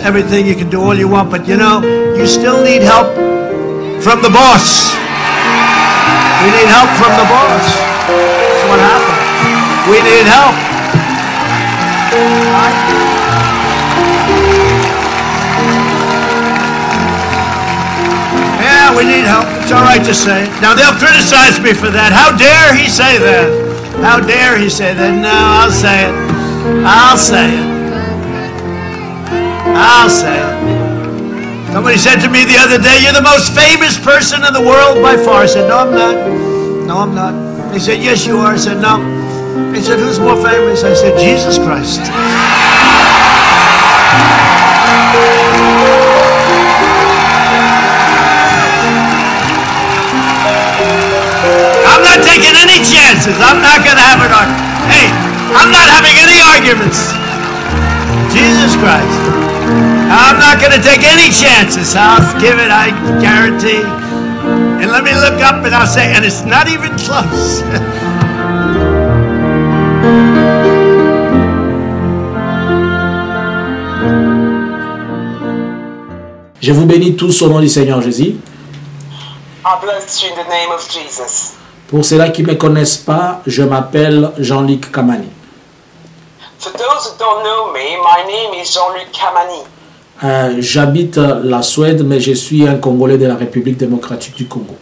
Everything you can do all you want, but you know, you still need help from the boss. We need help from the boss. That's what happened. We need help. Yeah, we need help. It's all right to say it. Now, they'll criticize me for that. How dare he say that? How dare he say that? No, I'll say it. I'll say it. I'll say it. Somebody said to me the other day, "You're the most famous person in the world by far." I said, "No, I'm not. No, I'm not." They said, "Yes, you are." I said, "No." They said, "Who's more famous?" I said, "Jesus Christ." I'm not taking any chances. I'm not going to have an argument. Hey, I'm not having any arguments. Jesus Christ. I'm not going to take any chances. I'll give it, I guarantee. And let me look up and I'll say, and it's not even close. Je vous bénis tous au nom du Seigneur Jésus. I bless you in the name of Jesus. Pour ceux-là qui ne me connaissent pas, je m'appelle Jean-Luc Kamani. For those who don't know me, my name is Jean-Luc Kamani. J'habite la Suède, mais je suis un Congolais de la République démocratique du Congo.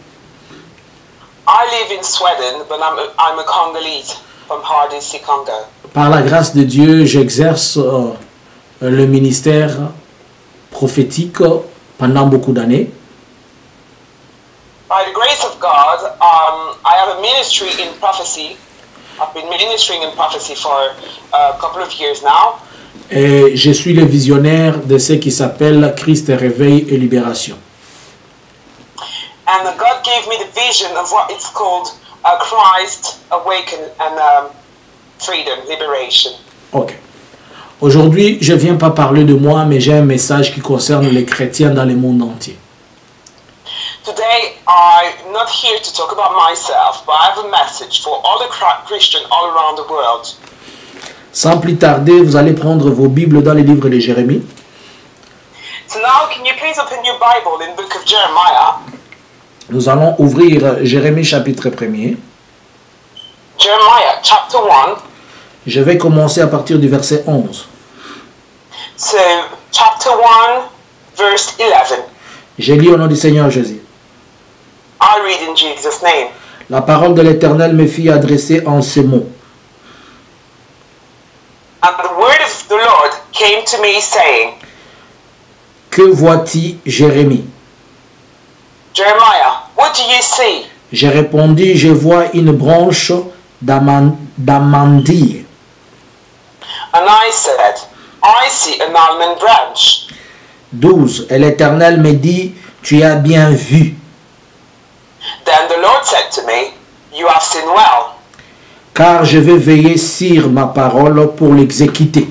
I live in Sweden, but I'm a Congolese from RDC Congo. Par la grâce de Dieu, j'exerce le ministère prophétique pendant beaucoup d'années. By the grace of God, I have a ministry in prophecy. I've been ministering in prophecy for a couple of years now. Et je suis le visionnaire de ce qui s'appelle Christ Réveil et Libération. And God gave me the vision of what it's called Christ Awaken and Freedom, Liberation. Ok. Aujourd'hui, je ne viens pas parler de moi, mais j'ai un message qui concerne les chrétiens dans le monde entier. Today, I'm not here to talk about myself, but I have a message for all the Christians all around the world. Sans plus tarder, vous allez prendre vos Bibles dans les livres de Jérémie. So now, can you please open your Bible in the book of Jeremiah? Nous allons ouvrir Jérémie chapitre 1er. Jeremiah chapter 1. Je vais commencer à partir du verset 11. So, chapter 1, verse 11. Je lis au nom du Seigneur Jésus. I read in Jesus' name. La parole de l'Éternel me fit adresser en ces mots. And the word of the Lord came to me, saying, Que vois-tu, Jérémie? Jeremiah, what do you see? J'ai répondu, je vois une branche d'amandille. And I said, I see an almond branch. 12. Et l'Éternel me dit, tu as bien vu. Then the Lord said to me, you have seen well. Car je vais veiller sur ma parole pour l'exécuter.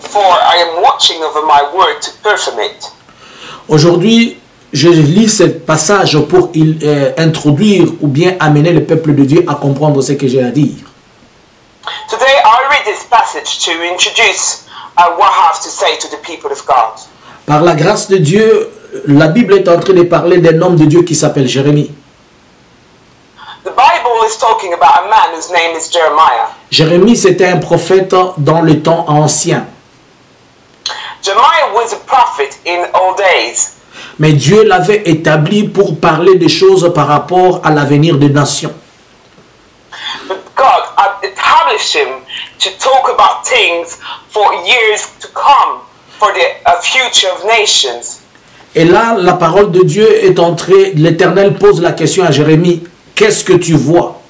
For I am watching over my word to perform it. Aujourd'hui, je lis ce passage pour introduire ou bien amener le peuple de Dieu à comprendre ce que j'ai à dire. Today I read this passage to introduce what I have to say to the people of God. Par la grâce de Dieu, la Bible est en train de parler d'un homme de Dieu qui s'appelle Jérémie. The Bible is talking about a man whose name is Jeremiah. Jérémie, c'était un prophète dans le temps ancien. Jeremiah was a prophet in old days. Mais Dieu l'avait établi pour parler des choses par rapport à l'avenir des nations. But God had established him to talk about things for years to come, for the future of nations. Et là, la parole de Dieu est entrée. L'Éternel pose la question à Jérémie. Qu'est-ce que tu vois?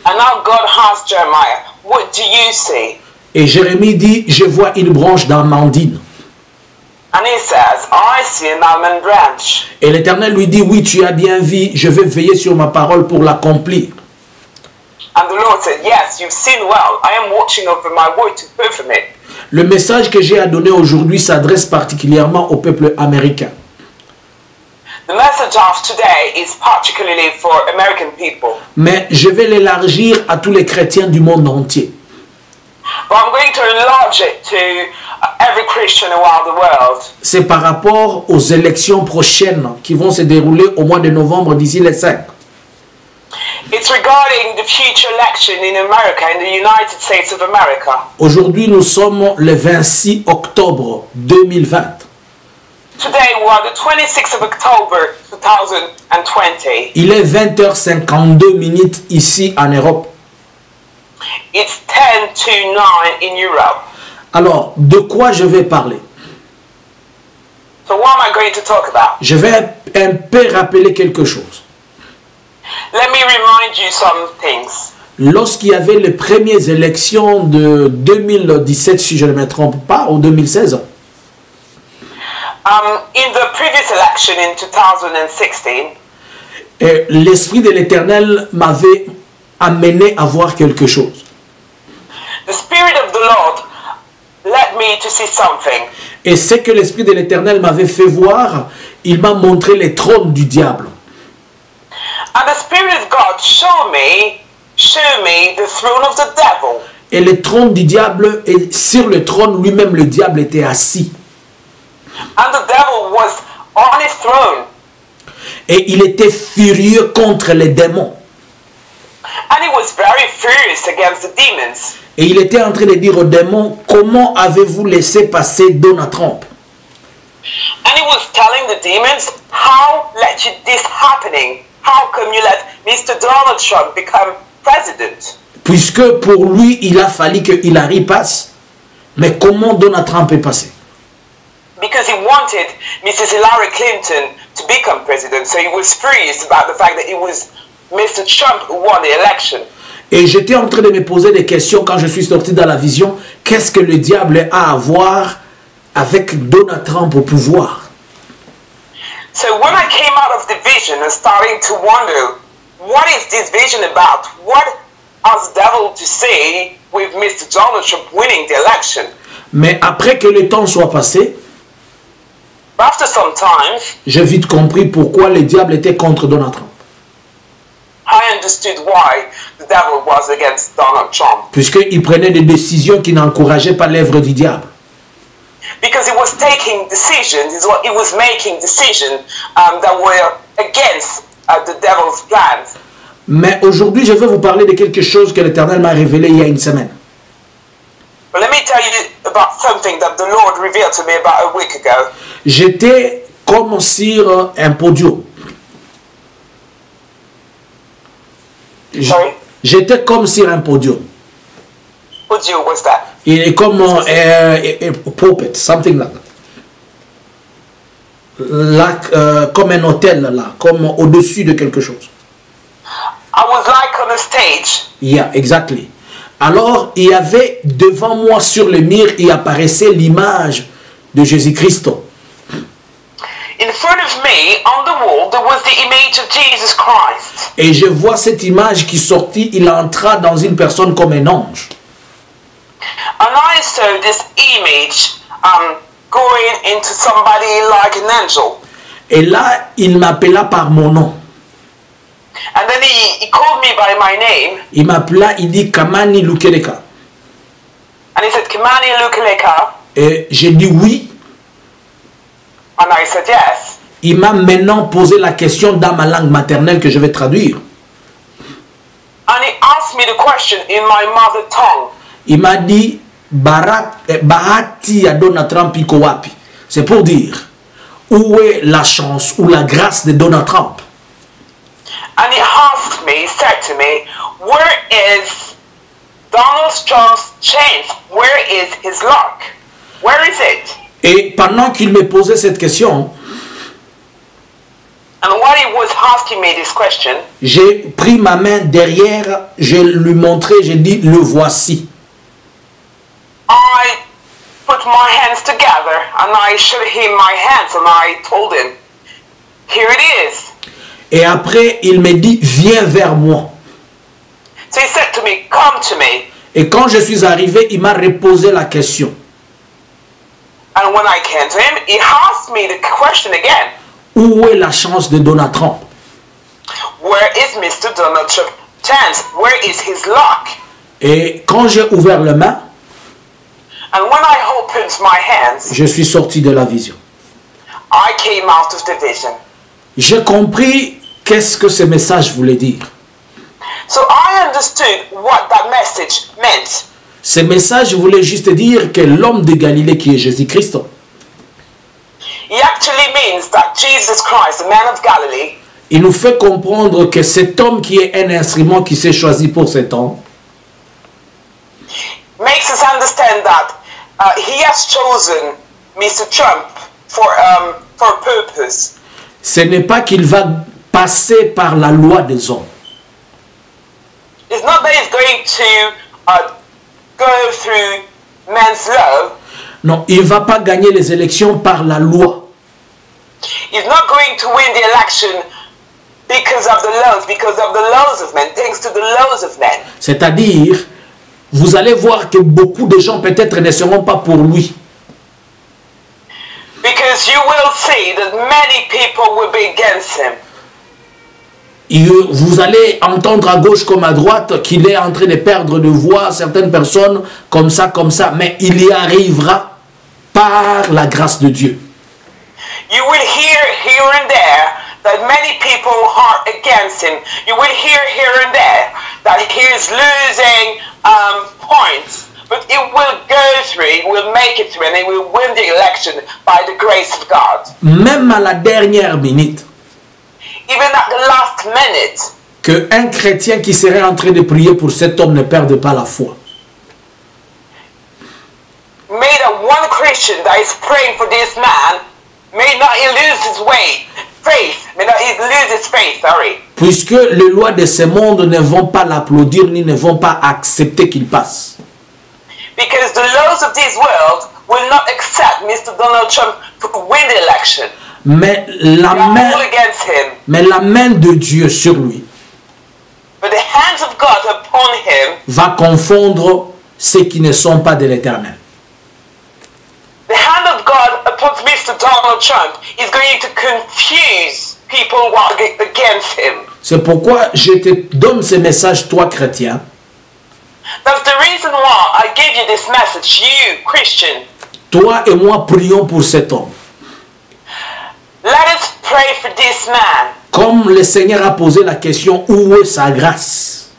And now God asked Jeremiah, what do you see? Et Jérémie dit, je vois une branche d'amandine. And he says, I see an almond branch. Et l'Éternel lui dit, oui, tu as bien vu, je vais veiller sur ma parole pour l'accomplir. And the Lord said, yes, you've seen well. I am watching over my word to perform it. Le message que j'ai à donner aujourd'hui s'adresse particulièrement au peuple américain. The message of today is particularly for American people. Mais je vais l'élargir à tous les chrétiens du monde entier. But I'm going to enlarge it to every Christian around the world. C'est par rapport aux élections prochaines qui vont se dérouler au mois de novembre d'ici les 5. It's regarding the future election in America, in the United States of America. Aujourd'hui, nous sommes le 26 octobre 2020. Today we are the 26th of October 2020. Il est 20h52 ici en Europe. It's 10 to 9 in Europe. Alors, de quoi je vais parler? So what am I going to talk about? Je vais un peu rappeler quelque chose. Let me remind you some things. Lorsqu'il y avait les premières élections de 2017, si je ne me trompe pas, ou 2016, In the previous election in 2016, l'Esprit de l'Éternel m'avait amené à voir quelque chose. the Spirit of the Lord led me to see something. Et ce que l'Esprit de l'Éternel m'avait fait voir, il m'a montré les trônes du diable. And the Spirit of God showed me the throne of the devil. Et le trône du diable, et sur le trône lui-même, le diable était assis. And the devil was on his throne. Et il était furieux contre les démons. And he was very furious against the demons. Et il était en train de dire aux démons, comment avez-vous laissé passer Donald Trump? And he was telling the demons, how let you this happening? How come you let Mr. Donald Trump become president? Puisque pour lui, il a fallu que Hillary passe. Mais comment Donald Trump est passé? Because he wanted Mrs. Hillary Clinton to become president. So he was furious about the fact that it was Mr. Trump who won the election. Et j'étais en train de me poser des questions quand je suis sorti dans la vision. Qu'est-ce que le diable a à voir avec Donald Trump au pouvoir? So when I came out of the vision and starting to wonder, what is this vision about? What has the devil to say with Mr. Donald Trump winning the election? Mais après que le temps soit passé, But after some time, j'ai vite compris pourquoi le diable était contre Donald Trump. I understood why the devil was against Donald Trump. Puisqu'il prenait des décisions qui n'encourageaient pas l'œuvre du diable. Because he was taking decisions, he was making decisions that were against the devil's plans. Mais aujourd'hui, je vais vous parler de quelque chose que l'Éternel m'a révélé il y a une semaine. But let me tell you about something that the Lord revealed to me about a week ago. J'étais comme sur un podium. Sorry? J'étais comme sur un podium. What deal was that? Il est comme un pulpit, something like that. Là, comme un hôtel, là, comme au-dessus de quelque chose. I was like on a stage. Yeah, exactly. Alors, il y avait devant moi sur le mur, il apparaissait l'image de Jésus-Christ. In front of me, on the wall, there was the image of Jesus Christ. Et je vois cette image qui sortit, il entra dans une personne comme un ange. And I saw this image going into somebody like an angel. Et là, il m'appela par mon nom. And then he called me by my name. Il m'appela, il dit Kamani Lukeleka. And he said, Kimani Lukeleka. Et j'ai dit oui. And I said, yes. Il m'a maintenant posé la question dans ma langue maternelle que je vais traduire. And he asked me the question in my mother tongue. Il m'a dit Bahati ya Donald Trump iko wapi? C'est pour dire où est la chance ou la grâce de Donald Trump? And he asked me, he said to me, where is Donald Trump's chance? Where is his luck? Where is it? Et pendant qu'il me posait cette question, And while he was asking me this question, j'ai pris ma main derrière, je lui montrai, j'ai dit le voici. I put my hands together and I showed him my hands and I told him, here it is. Et après, il me dit, viens vers moi. So he said to me, come to me. Et quand je suis arrivé, il m'a reposé la question. And when I came to him, he asked me the question again. Où est la chance de Donald Trump? Where is Mr. Donald Trump's chance? Where is his luck? Et quand j'ai ouvert la main, And when I opened my hands, je suis sorti de la vision. I came out of the vision. J'ai compris qu'est-ce que ce message voulait dire. So I understood what that message meant. Ce message voulait juste dire que l'homme de Galilée qui est Jésus-Christ, It actually means that Jesus Christ, the man of Galilee, il nous fait comprendre que cet homme qui est un instrument qui s'est choisi pour cet homme, makes us understand that he has chosen Mr. Trump for a purpose. ce n'est pas qu'il va passer par la loi des hommes. It's not that he's going to go through man's law. Non, il ne va pas gagner les élections par la loi. He's not going to win the election because of the laws of men, thanks to the laws of men. C'est-à-dire, vous allez voir que beaucoup de gens peut-être ne seront pas pour lui. Because you will see that many people will be against him. Vous allez entendre à gauche comme à droite qu'il est en train de perdre de voix certaines personnes comme ça, mais il y arrivera par la grâce de Dieu. You will hear here and there that many people are against him. You will hear here and there that he is losing points, but it will go through, it will make it through, and he will win the election by the grace of God. Même à la dernière minute, Even at the last minute, qu'un chrétien qui serait en train de prier pour cet homme ne perde pas la foi. may that one Christian that is praying for this man may not he lose his faith, may not he lose his faith, sorry. Puisque les lois de ce monde ne vont pas l'applaudir ni ne vont pas accepter qu'il passe. Because the laws of this world will not accept Mr. Donald Trump to win the election. Mais They are all against him. la main de Dieu sur lui But the hands of God upon him, va confondre ceux qui ne sont pas de l'Éternel. the hand of God upon Mr. Donald Trump is going to confuse people who are against him. C'est pourquoi je te donne ce message, toi chrétien. That's the reason why I give you this message, you Christian. Toi et moi prions pour cet homme. Let us pray for this man. Comme le Seigneur a posé la question, où est sa grâce?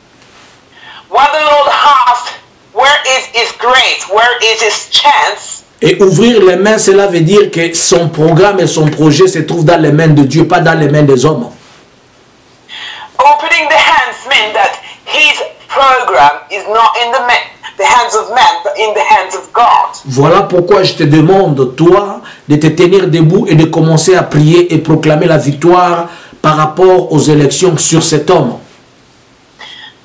When the Lord asked, where is his grace, where is his chance? Et ouvrir les mains, cela veut dire que son programme et son projet se trouvent dans les mains de Dieu, pas dans les mains des hommes. Opening the hands meant that his program is not in the hands of man, but in the hands of God. Voilà pourquoi je te demande, toi, de te tenir debout et de commencer à prier et proclamer la victoire par rapport aux élections sur cet homme.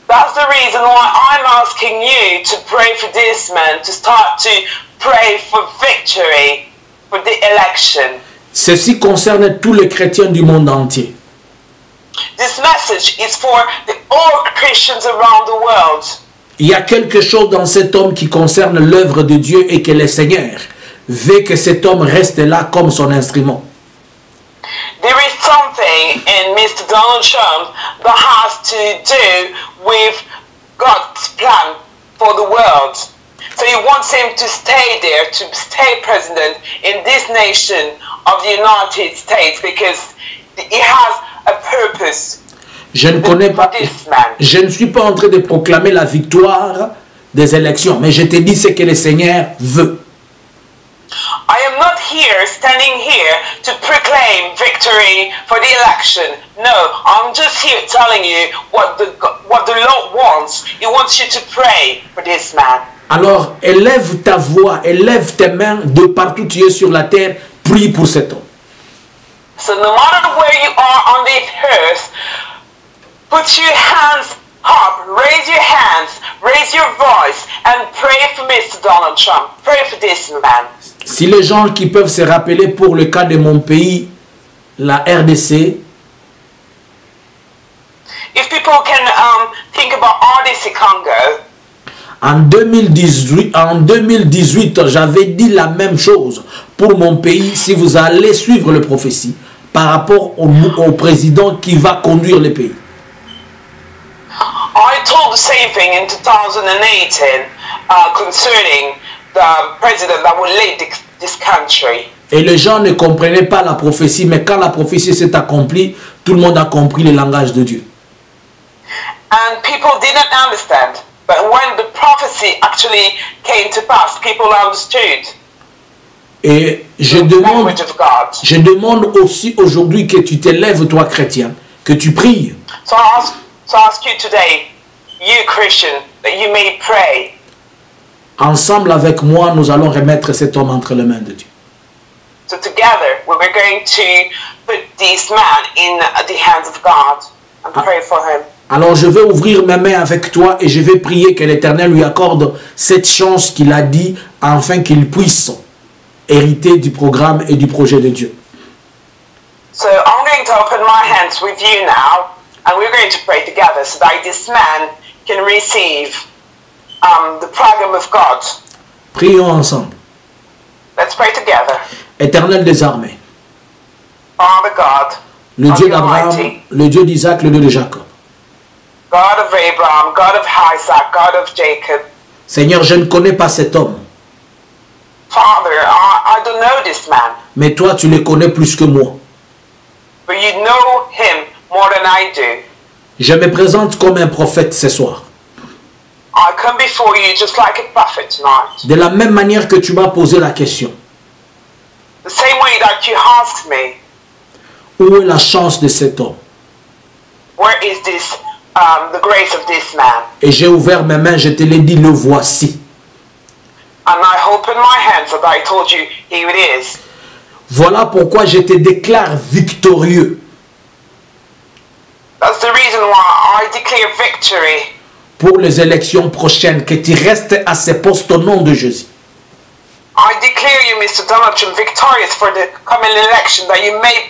That's the reason why I'm asking you to pray for this man, to start to pray for victory for the election. Ceci concerne tous les chrétiens du monde entier. This message is for all Christians around the world. Il y a quelque chose dans cet homme qui concerne l'œuvre de Dieu et que le Seigneur veut que cet homme reste là comme son instrument. There is something in Mr. Donald Trump that has to do with God's plan for the world. So he wants him to stay there, to stay president in this nation of the United States because he has a purpose. Je ne connais pas, je ne suis pas en train de proclamer la victoire des élections, mais je te dis ce que le Seigneur veut. I am not here, standing here, to proclaim victory for the election. No, I'm just here telling you what the Lord wants. He wants you to pray for this man. Alors, élève ta voix, élève tes mains de partout où tu es sur la terre, prie pour cet homme. So no matter where you are on this earth, put your hands up, raise your hands, raise your voice, and pray for Mr. Donald Trump. Pray for this man. Si les gens qui peuvent se rappeler pour le cas de mon pays, la RDC, if people can think about RDC Congo, en 2018, j'avais dit la même chose pour mon pays. Si vous allez suivre le prophétie par rapport au président qui va conduire le pays. I told the same thing in 2018 concerning the president that will lead this country. Et les gens ne comprenaient pas la prophétie, mais quand la prophétie s'est accomplie, tout le monde a compris le langage de Dieu. And people didn't understand. But when the prophecy actually came to pass, people understood. Et je demande aussi aujourd'hui que tu t'élèves, toi chrétien, que tu pries. So I ask you today, you Christian, that you may pray. Ensemble avec moi, nous allons remettre cet homme entre les mains de Dieu. So together, we're going to put this man in the hands of God and pray for him. Alors je vais ouvrir mes mains avec toi et je vais prier que l'Éternel lui accorde cette chance qu'il a dit afin qu'il puisse hériter du programme et du projet de Dieu. So I'm going to open my hands with you now and we're going to pray together so that this man can receive the program of God. Prions ensemble. Let's pray together. Éternel des armées, Father God, le Dieu d'Abraham, Almighty, le Dieu d'Isaac, le Dieu de Jacob. God of Abraham, God of Isaac, God of Jacob. Seigneur, je ne connais pas cet homme, Father, I don't know this man, mais toi tu le connais plus que moi. but you know him more than I do. Je me présente comme un prophète ce soir. I come before you just like a prophet tonight. De la même manière que tu m'as posé la question, The same way that you asked me, où est la chance de cet homme? where is this, the grace of this man? Et j'ai ouvert mes mains, je te l'ai dit, le voici. And I opened my hands and I told you, here it is. Voilà pourquoi je te déclare victorieux That's the reason why I declare victory pour les élections prochaines, que tu restes à ce poste au nom de Jésus. I declare you, Mr. Donald Trump, victorious for the coming election, that you may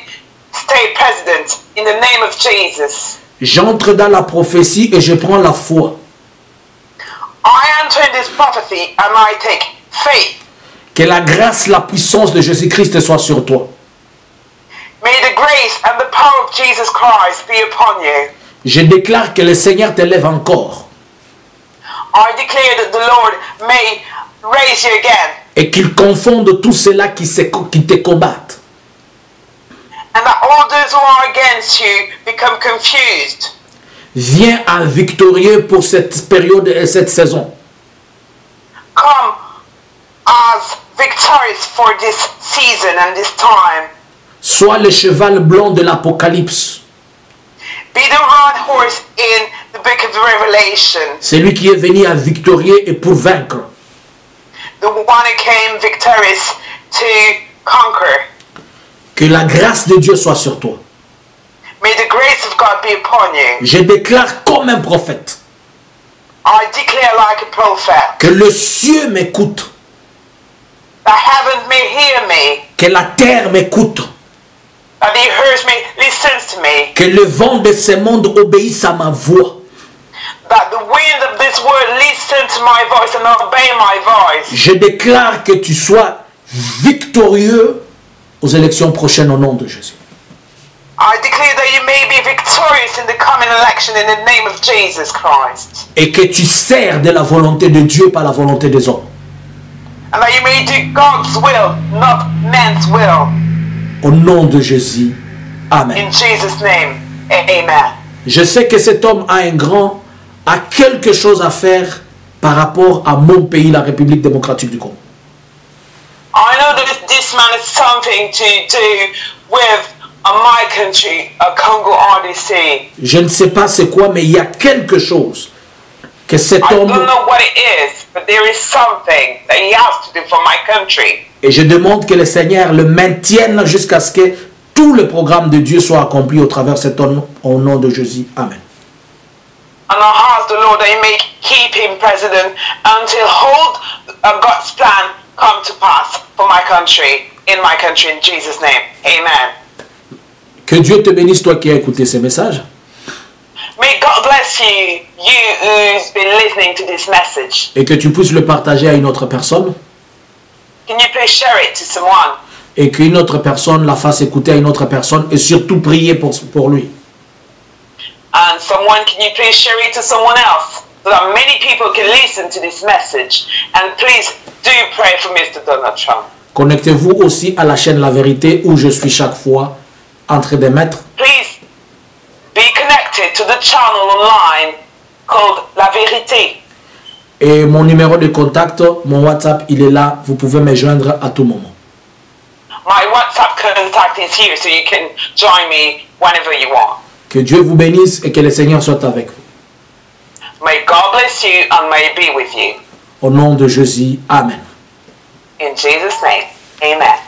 stay president in the name of Jesus. J'entre dans la prophétie et je prends la foi. I enter in this prophecy and I take faith. Que la grâce, la puissance de Jésus-Christ soit sur toi. May the grace and the power of Jesus Christ be upon you. Je déclare que le Seigneur t'élève encore I declare that the Lord may raise you again, et qu'il confonde tous ceux-là qui te combattent. and that all those who are against you become confused. Viens à victorieux pour cette période et cette saison. Come as victorious for this season and this time. Sois le cheval blanc de l'Apocalypse. Be the red horse in the book of the Revelation. Celui qui est venu à victorieux et pour vaincre. The one who came victorious to conquer. Que la grâce de Dieu soit sur toi. May the grace of God be upon you. Je déclare comme un prophète I declare like a prophet. que le ciel m'écoute, That heaven may hear me. que la terre m'écoute, That the earth may listen to me. que le vent de ce monde obéisse à ma voix. That the wind of this world listen to my voice and obey my voice. Je déclare que tu sois victorieux aux élections prochaines au nom de Jésus. I declare that you may be victorious in the coming election in the name of Jesus Christ. Et que tu sers de la volonté de Dieu par la volonté des hommes. And that you may do God's will, not man's will. Au nom de Jésus. Amen. In Jesus' name, amen. Je sais que cet homme a quelque chose à faire par rapport à mon pays, la République démocratique du Congo. I know that this man has something to do with my country, Congo RDC. Je ne sais pas c'est quoi, mais il y a quelque chose que cet I homme... don't know what it is, but there is something that he has to do for my country. Et je demande que le Seigneur le maintienne jusqu'à ce que tout le programme de Dieu soit accompli au travers de cet homme, au nom de Jésus. Amen. And I ask the Lord that he may keep him president until all God's plan come to pass for my country, in Jesus' name. Amen. Que Dieu te bénisse, toi qui as écouté ces messages. May God bless you, you who's been listening to this message. Et que tu puisses le partager à une autre personne. Can you please share it to someone? Et qu'une autre personne la fasse écouter à une autre personne. Et surtout prier pour lui. And someone, can you please share it to someone else? so that many people can listen to this message. And please do pray for Mr. Donald Trump. Connectez-vous aussi à la chaîne La Vérité où je suis chaque fois en train de mettre. Please be connected to the channel online called La Vérité. Et mon numéro de contact, mon WhatsApp, il est là. Vous pouvez me joindre à tout moment. My WhatsApp contact is here, so you can join me whenever you want. Que Dieu vous bénisse et que le Seigneur soit avec vous. May God bless you and may He be with you. Au nom de Jésus, Amen. In Jesus' name, amen.